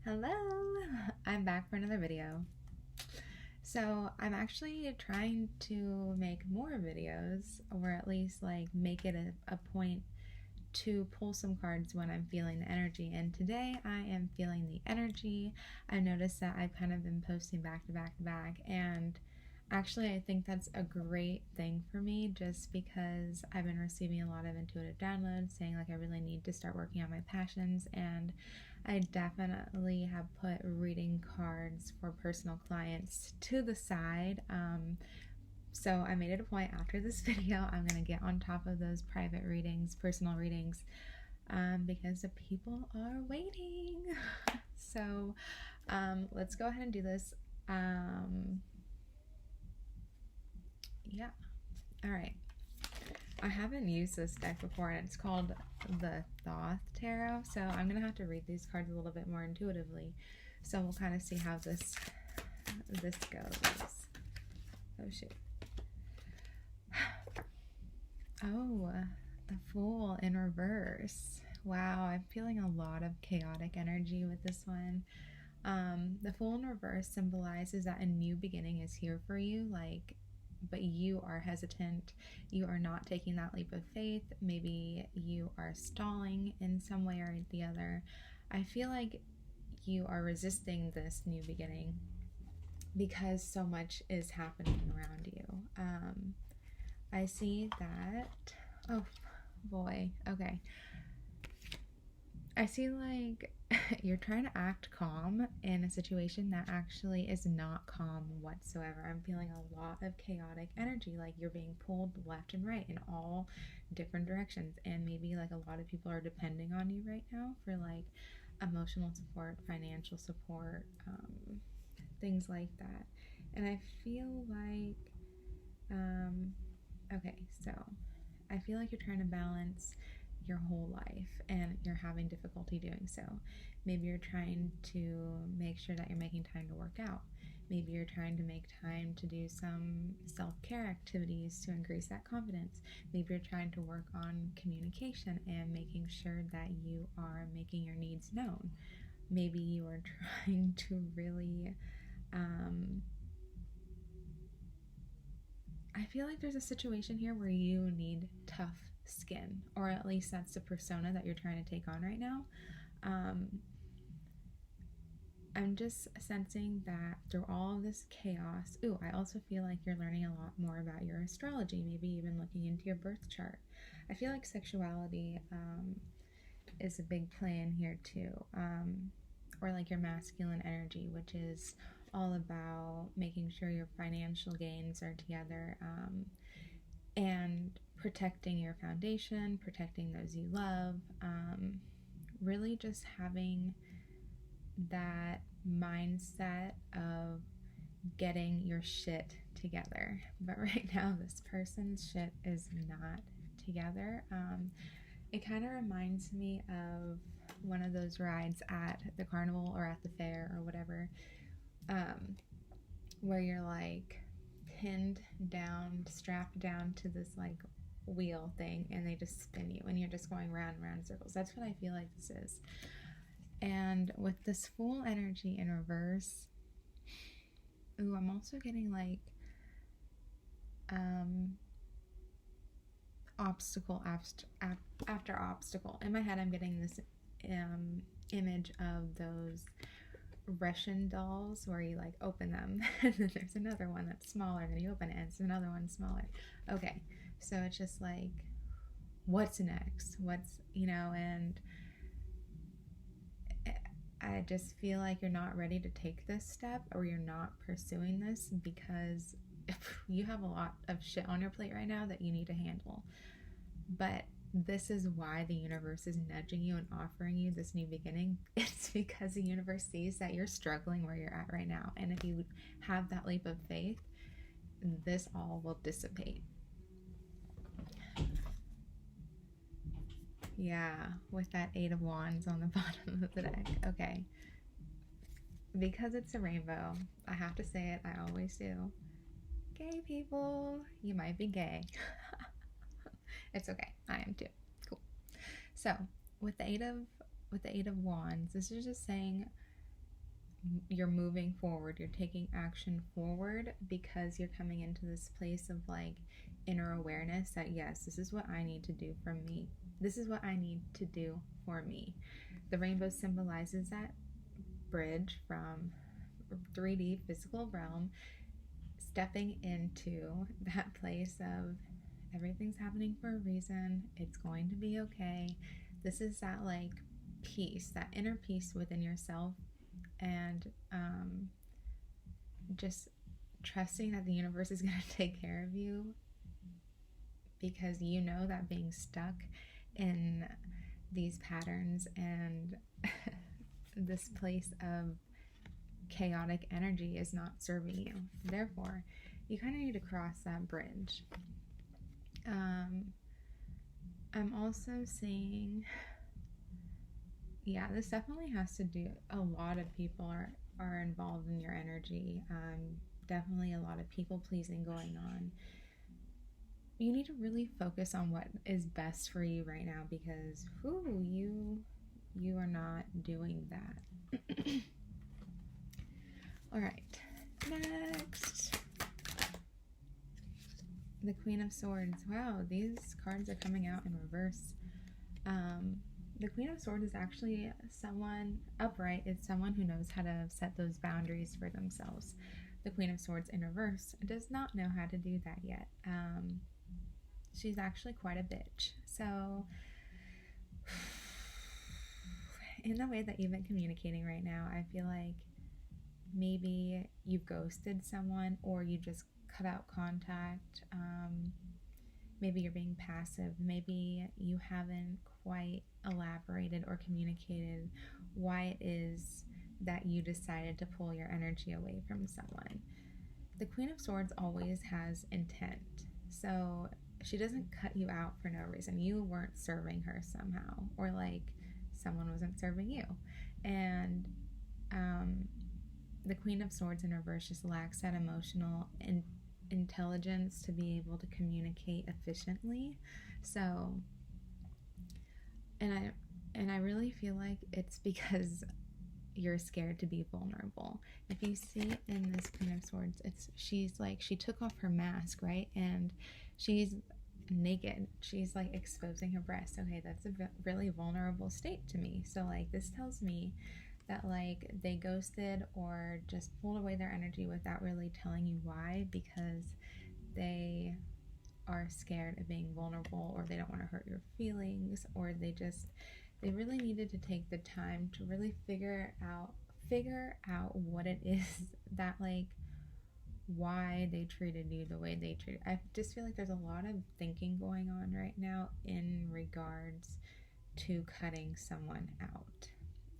Hello, I'm back for another video. So I'm actually trying to make more videos, or at least like make it a point to pull some cards when I'm feeling the energy. And today I am feeling the energy. I noticed that I've kind of been posting back to back to back, and actually I think that's a great thing for me just because I've been receiving a lot of intuitive downloads saying like I really need to start working on my passions, and I definitely have put reading cards for personal clients to the side. So I made it a point after this video, I'm going to get on top of those private readings, personal readings, because the people are waiting. So let's go ahead and do this. Yeah. All right. I haven't used this deck before, and it's called the Thoth Tarot, so I'm going to have to read these cards a little bit more intuitively. So we'll kind of see how this goes. Oh, shoot. Oh, the Fool in reverse. Wow, I'm feeling a lot of chaotic energy with this one. The Fool in reverse symbolizes that a new beginning is here for you, but you are hesitant. You are not taking that leap of faith. Maybe you are stalling in some way or the other. I feel like you are resisting this new beginning because so much is happening around you. I see that. Oh boy. Okay. I see like you're trying to act calm in a situation that actually is not calm whatsoever. I'm feeling a lot of chaotic energy, like you're being pulled left and right in all different directions, and maybe like a lot of people are depending on you right now for like emotional support, financial support, things like that. And I feel like okay, so I feel like you're trying to balance your whole life and you're having difficulty doing so. Maybe you're trying to make sure that you're making time to work out. Maybe you're trying to make time to do some self-care activities to increase that confidence. Maybe you're trying to work on communication and making sure that you are making your needs known. Maybe you are trying to really I feel like there's a situation here where you need tough skin, or at least that's the persona that you're trying to take on right now. I'm just sensing that through all of this chaos, I also feel like you're learning a lot more about your astrology, maybe even looking into your birth chart. I feel like sexuality is a big play in here too, or like your masculine energy, which is all about making sure your financial gains are together, and protecting your foundation, protecting those you love, really just having that mindset of getting your shit together. But right now, this person's shit is not together. It kind of reminds me of one of those rides at the carnival or at the fair or whatever, where you're like pinned down, strapped down to this like wheel thing, and they just spin you and you're just going round and round in circles. That's what I feel like this is. And with this Fool energy in reverse, I'm also getting like obstacle after obstacle. In my head, I'm getting this image of those Russian dolls where you like open them and then there's another one that's smaller, and then you open it and it's another one smaller. Okay, so it's just like, what's next? And I just feel like you're not ready to take this step, or you're not pursuing this because you have a lot of shit on your plate right now that you need to handle. But this is why the universe is nudging you and offering you this new beginning. It's because the universe sees that you're struggling where you're at right now. And if you have that leap of faith, this all will dissipate. Yeah, with that 8 of Wands on the bottom of the deck. Okay. Because it's a rainbow, I have to say it, I always do. Gay people, you might be gay. It's okay, I am too. Cool. So with the eight of Wands, this is just saying you're moving forward, you're taking action forward because you're coming into this place of like inner awareness that yes, this is what I need to do for me. This is what I need to do for me. The rainbow symbolizes that bridge from 3D physical realm, stepping into that place of everything's happening for a reason, it's going to be okay. This is that like peace, that inner peace within yourself, and just trusting that the universe is going to take care of you, because you know that being stuck in these patterns and this place of chaotic energy is not serving you. Therefore, you kind of need to cross that bridge. I'm also seeing, yeah, this definitely has to do, a lot of people are involved in your energy. Definitely a lot of people pleasing going on. You need to really focus on what is best for you right now, because you are not doing that. All right, next, the Queen of Swords. Wow, these cards are coming out in reverse. The Queen of Swords is actually someone upright. It's someone who knows how to set those boundaries for themselves. The Queen of Swords in reverse does not know how to do that yet. She's actually quite a bitch. So in the way that you've been communicating right now, I feel like maybe you've ghosted someone, or you just cut out contact. Maybe you're being passive. Maybe you haven't quite elaborated or communicated why it is that you decided to pull your energy away from someone. The Queen of Swords always has intent. So she doesn't cut you out for no reason. You weren't serving her somehow, or like someone wasn't serving you. And the Queen of Swords in reverse just lacks that emotional intelligence to be able to communicate efficiently. So, and I really feel like it's because you're scared to be vulnerable. If you see in this Queen of Swords, she's like, she took off her mask, right? And she's naked. She's like exposing her breasts. Okay, that's a really vulnerable state to me. So like, this tells me that like they ghosted or just pulled away their energy without really telling you why, because they are scared of being vulnerable, or they don't want to hurt your feelings, or they really needed to take the time to really figure out what it is that like why they treated you the way they treated. I just feel like there's a lot of thinking going on right now in regards to cutting someone out.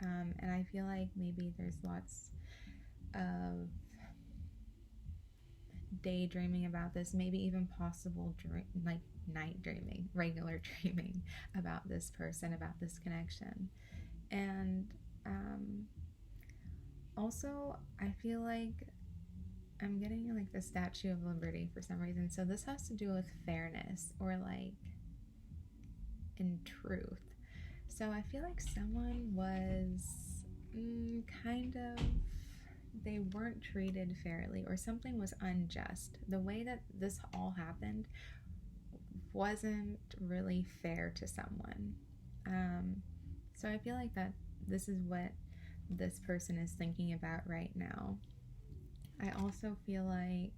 And I feel like maybe there's lots of daydreaming about this, maybe even possible like night dreaming, regular dreaming about this person, about this connection. And also, I feel like I'm getting like the Statue of Liberty for some reason. So this has to do with fairness, or like in truth. So I feel like someone was kind of, they weren't treated fairly, or something was unjust. The way that this all happened wasn't really fair to someone. So I feel like that this is what this person is thinking about right now. I also feel like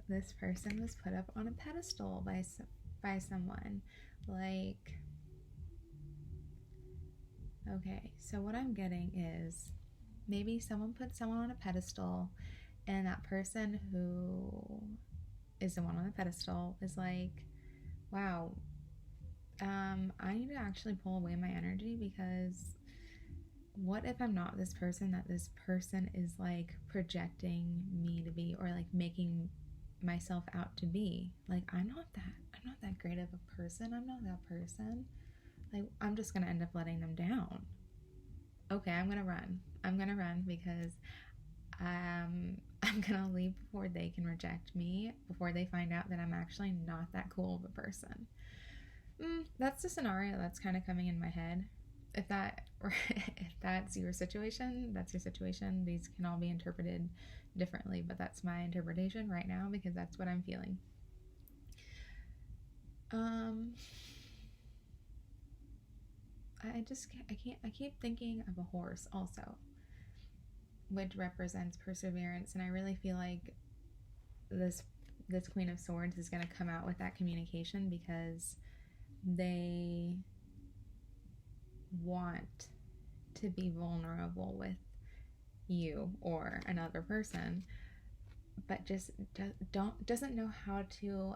this person was put up on a pedestal by someone. Like, okay, so what I'm getting is maybe someone put someone on a pedestal, and that person who is the one on the pedestal is like, wow, I need to actually pull away my energy, because what if I'm not this person that this person is like projecting me to be, or like making myself out to be? Like, I'm not that great of a person. I'm not that person. Like, I'm just gonna end up letting them down. Okay, I'm gonna run because I'm gonna leave before they can reject me, before they find out that I'm actually not that cool of a person. That's the scenario that's kind of coming in my head. If that if that's your situation, that's your situation. These can all be interpreted differently, but that's my interpretation right now because that's what I'm feeling. I keep thinking of a horse also, which represents perseverance, and I really feel like this Queen of Swords is going to come out with that communication because they want to be vulnerable with you or another person, but just doesn't know how to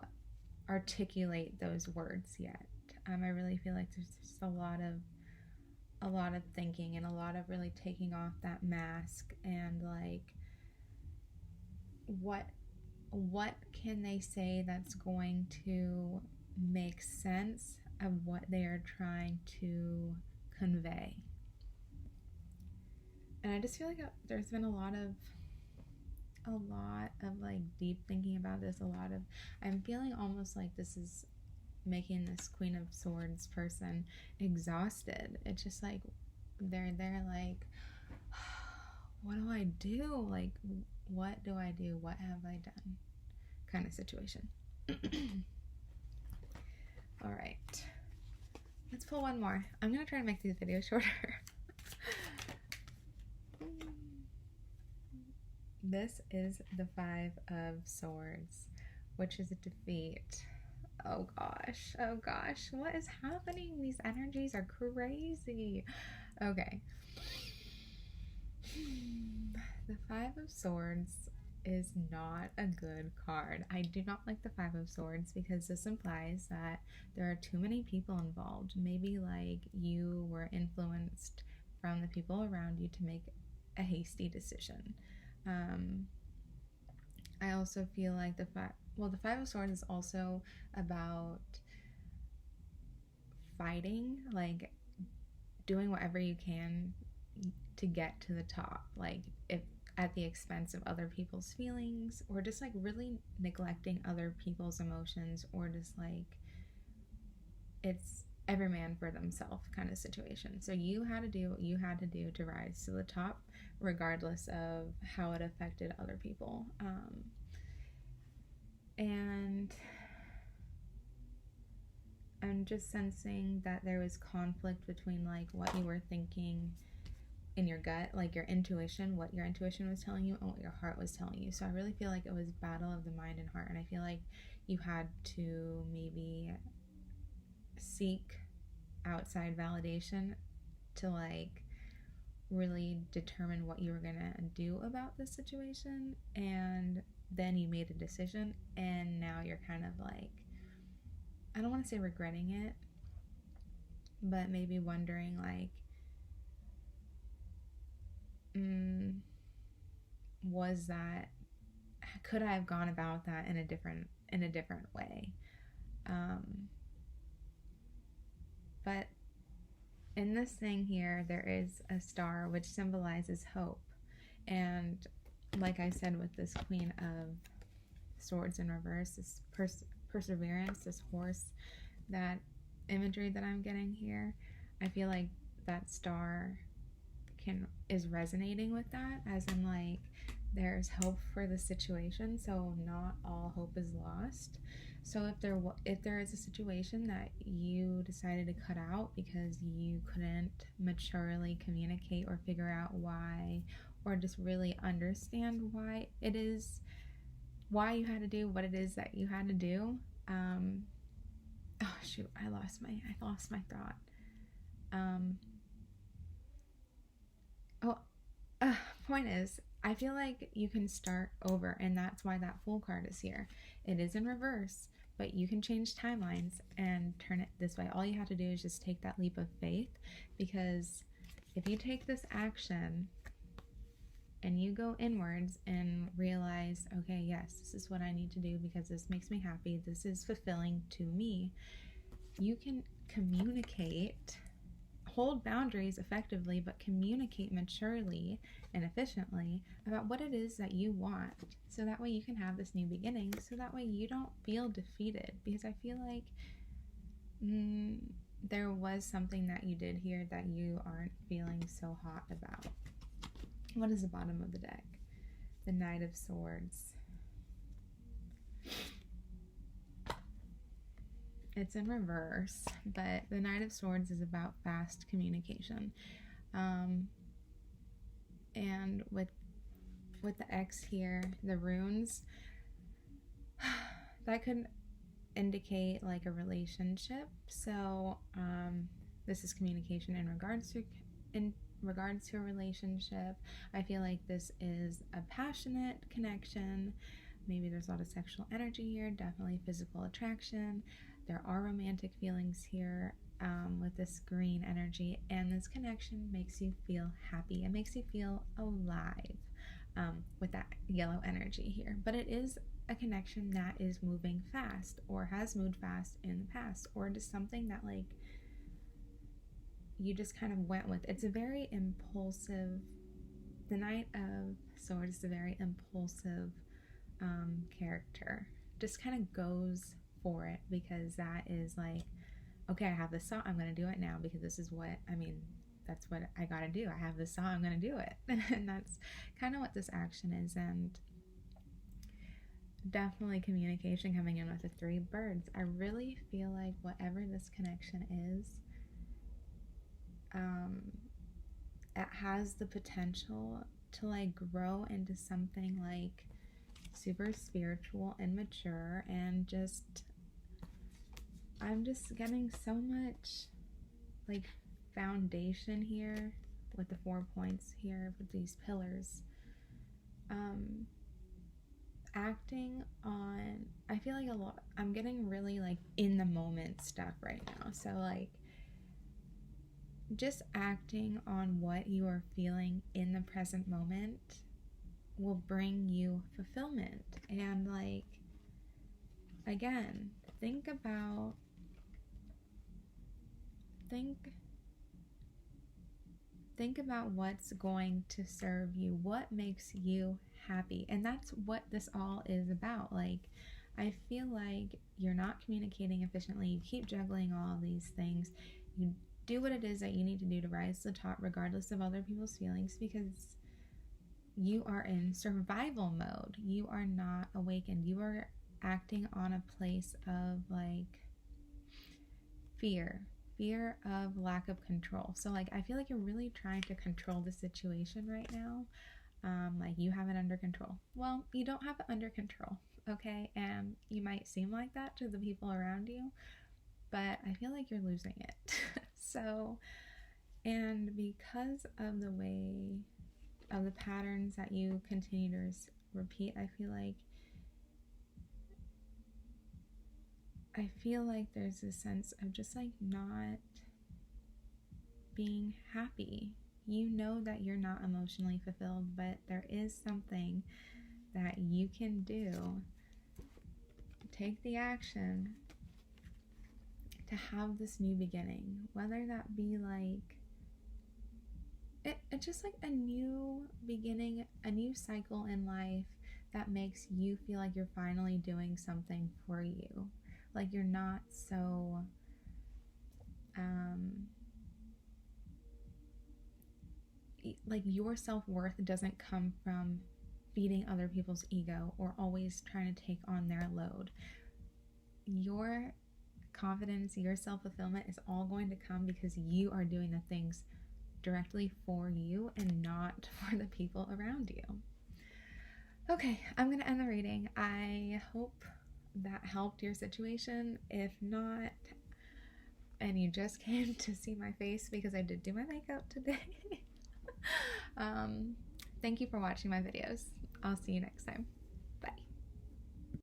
articulate those words yet. I really feel like there's just a lot of thinking and a lot of really taking off that mask and like what can they say that's going to make sense of what they are trying to convey. And I just feel like there's been a lot of like deep thinking about this. I'm feeling almost like this is making this Queen of Swords person exhausted. It's just like they're like, what do I do? Like, what do I do? What have I done? Kind of situation. All right, let's pull one more. I'm gonna try to make these videos shorter. This is the Five of Swords, which is a defeat. Oh gosh, what is happening? These energies are crazy. Okay. The Five of Swords is not a good card. I do not like the Five of Swords because this implies that there are too many people involved. Maybe like you were influenced from the people around you to make a hasty decision. I also feel like the Five of Swords is also about fighting, like doing whatever you can to get to the top, like if at the expense of other people's feelings, or just like really neglecting other people's emotions, or just like it's every man for themselves kind of situation. So you had to do what you had to do to rise to the top, regardless of how it affected other people. And I'm just sensing that there was conflict between like what you were thinking in your gut, like your intuition, what your intuition was telling you and what your heart was telling you. So I really feel like it was battle of the mind and heart, and I feel like you had to maybe seek outside validation to like really determine what you were gonna do about this situation, and then you made a decision, and now you're kind of like, I don't want to say regretting it, but maybe wondering like, could I have gone about that in a different way? But in this thing here, there is a star which symbolizes hope, and like I said with this Queen of Swords in reverse, this perseverance, this horse, that imagery that I'm getting here, I feel like that star is resonating with that, as in like there's hope for the situation, so not all hope is lost. So if there is a situation that you decided to cut out because you couldn't maturely communicate or figure out why, or just really understand why you had to do what it is that you had to do. Oh shoot, I lost my thought. Point is, I feel like you can start over, and that's why that Fool card is here. It is in reverse, but you can change timelines and turn it this way. All you have to do is just take that leap of faith, because if you take this action and you go inwards and realize, okay, yes, this is what I need to do because this makes me happy, this is fulfilling to me, you can communicate, hold boundaries effectively, but communicate maturely and efficiently about what it is that you want, so that way you can have this new beginning, so that way you don't feel defeated. Because I feel like mm, there was something that you did here that you aren't feeling so hot about. What is the bottom of the deck? The Knight of Swords. It's in reverse, but the Knight of Swords is about fast communication. And with the X here, the runes, that could indicate like a relationship. So this is communication in regards to a relationship. I feel like this is a passionate connection. Maybe there's a lot of sexual energy here, definitely physical attraction. There are romantic feelings here with this green energy, and this connection makes you feel happy. It makes you feel alive with that yellow energy here. But it is a connection that is moving fast, or has moved fast in the past, or just something that like you just kind of went with. It's a very impulsive, the Knight of Swords is a very impulsive character. Just kind of goes for it because that is like, okay, I have this song, I'm going to do it now because this is what, I mean, that's what I got to do. I have this song, I'm going to do it. And that's kind of what this action is. And definitely communication coming in with the 3 birds. I really feel like whatever this connection is, it has the potential to like grow into something like super spiritual and mature, and just I'm just getting so much like foundation here with the 4 points here with these pillars. Acting on, I feel like a lot, I'm getting really like in the moment stuff right now. So like just acting on what you are feeling in the present moment will bring you fulfillment. And like, again, think about what's going to serve you, what makes you happy. And that's what this all is about. Like, I feel like you're not communicating efficiently. You keep juggling all these things. You do what it is that you need to do to rise to the top regardless of other people's feelings, because you are in survival mode. You are not awakened. You are acting on a place of like fear of lack of control. So like, I feel like you're really trying to control the situation right now. Like you have it under control. Well, you don't have it under control, okay? And you might seem like that to the people around you, but I feel like you're losing it. So, and because of the way of the patterns that you continue to repeat, I feel like there's a sense of just like not being happy. You know that you're not emotionally fulfilled, but there is something that you can do. Take the action to have this new beginning, whether that be like it's just like a new beginning, a new cycle in life that makes you feel like you're finally doing something for you. Like you're not so like your self-worth doesn't come from feeding other people's ego or always trying to take on their load. Your confidence, your self-fulfillment is all going to come because you are doing the things directly for you and not for the people around you. Okay, I'm gonna end the reading. I hope that helped your situation. If not, and you just came to see my face because I did do my makeup today, thank you for watching my videos. I'll see you next time.